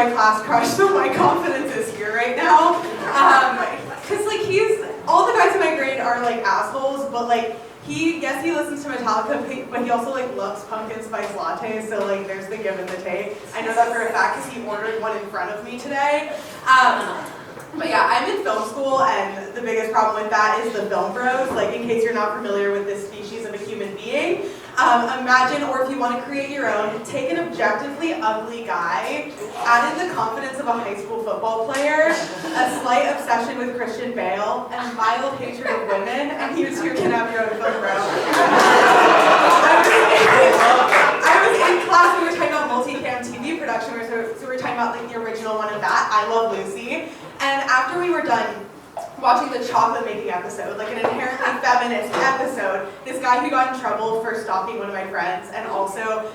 my class crush, so my confidence is here right now. Cause like all the guys in my grade are like assholes, but like he listens to Metallica, but he also like loves pumpkin spice lattes, so like there's the give and the take. I know that for a fact because he ordered one in front of me today. But yeah, I'm in film school, and the biggest problem with that is the film bros. Like, in case you're not familiar with this species of a human being, imagine, or if you want to create your own, take an objectively ugly guy, add in the confidence of a high school football player, a slight obsession with Christian Bale, and mild hatred of women, and you two can have your own film bro. I was in class, we were talking about multicam TV production, so we were talking about like the original one of that, I Love Lucy. And after we were done watching the chocolate making episode, like an inherently feminist episode, this guy who got in trouble for stalking one of my friends and also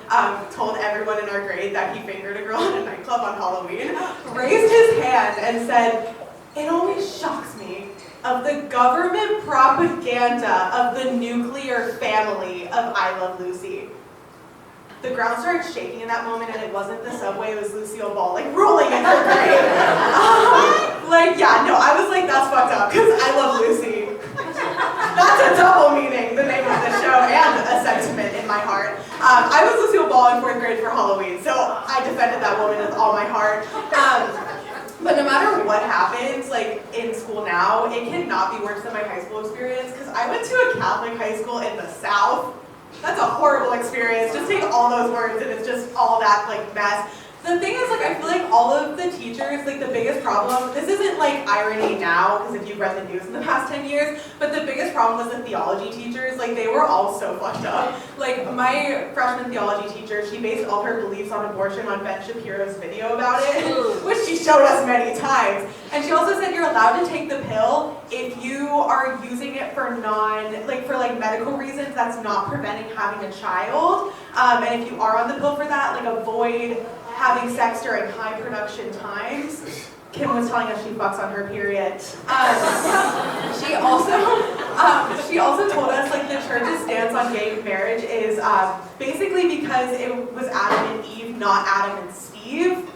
told everyone in our grade that he fingered a girl in a nightclub on Halloween, raised his hand and said, "It always shocks me of the government propaganda of the nuclear family of I Love Lucy." The ground started shaking in that moment, and it wasn't the subway, it was Lucille Ball, like, rolling in her grave. I was like, that's fucked up, because I love Lucy. That's a double meaning, the name of the show, and a sentiment in my heart. I was Lucille Ball in 4th grade for Halloween, so I defended that woman with all my heart. But no matter what happens, like, in school now, it cannot be worse than my high school experience, because I went to a Catholic high school in the South. That's a horrible experience. Just take all those words and it's just all that like mess. The thing is, like, I feel like all of the teachers, like, the biggest problem, this isn't like irony now, because if you've read the news in the past 10 years, but the biggest problem was the theology teachers. Like, they were all so fucked up. Like, my freshman theology teacher, she based all her beliefs on abortion on Ben Shapiro's video about it, which she showed us many times. And she also said you're allowed to take the pill if you are using it for medical reasons that's not preventing having a child. And if you are on the pill for that, like, avoid having sex during high production times. Kim was telling us she fucks on her period. She also told us like the church's stance on gay marriage is basically because it was Adam and Eve, not Adam and Steve.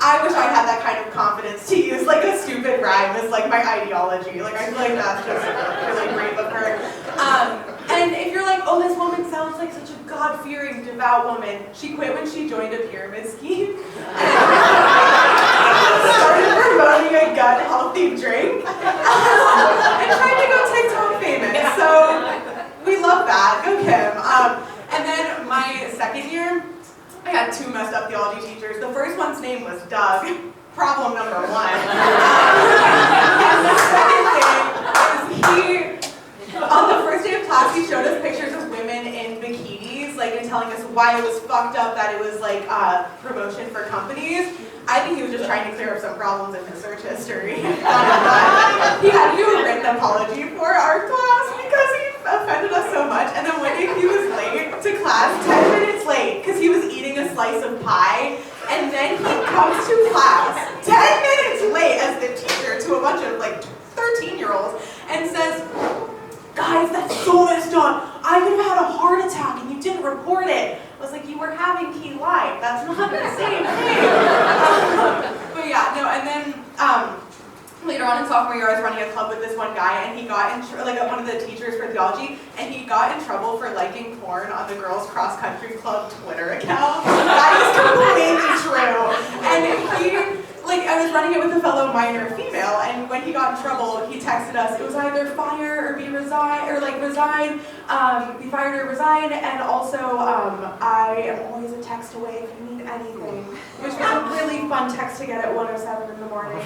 I wish I had that kind of confidence to use like a stupid rhyme as like my ideology. Like I feel like that's just really brave of her. And if you're like, oh, this woman sounds like such a God-fearing, devout woman, she quit when she joined a pyramid scheme. Started promoting a gut-healthy drink. And tried to go TikTok famous. So we love that. Go Kim. And then my second year, I had 2 messed up theology teachers. The first one's name was Doug. Problem number 1. And the second thing is on the first day of class, he showed us pictures of women in bikinis, like, and telling us why it was fucked up that it was like promotion for companies. I think he was just trying to clear up some problems in his search history. He had to do a written apology for our class because he offended us so much. And then one day he was late to class, 10 minutes late, because he was eating a slice of pie. And then he comes to class, 10 minutes late as the teacher to a bunch of like 13-year-olds, and says, "Guys, that's so messed up. I could have had a heart attack and you didn't report it." I was like, you were having key life. That's not the same thing. But yeah, no, and then later on in sophomore year, I was running a club with this one guy, and he got in one of the teachers for theology, and he got in trouble for liking porn on the girls' cross country club Twitter account. That is completely true. And I was running it with a fellow minor female, and when he got in trouble, he texted us, it was either fire or be resign, or like resign, be fired or resign, and also I am always a text away if you need anything, which was a really fun text to get at 1:07 in the morning.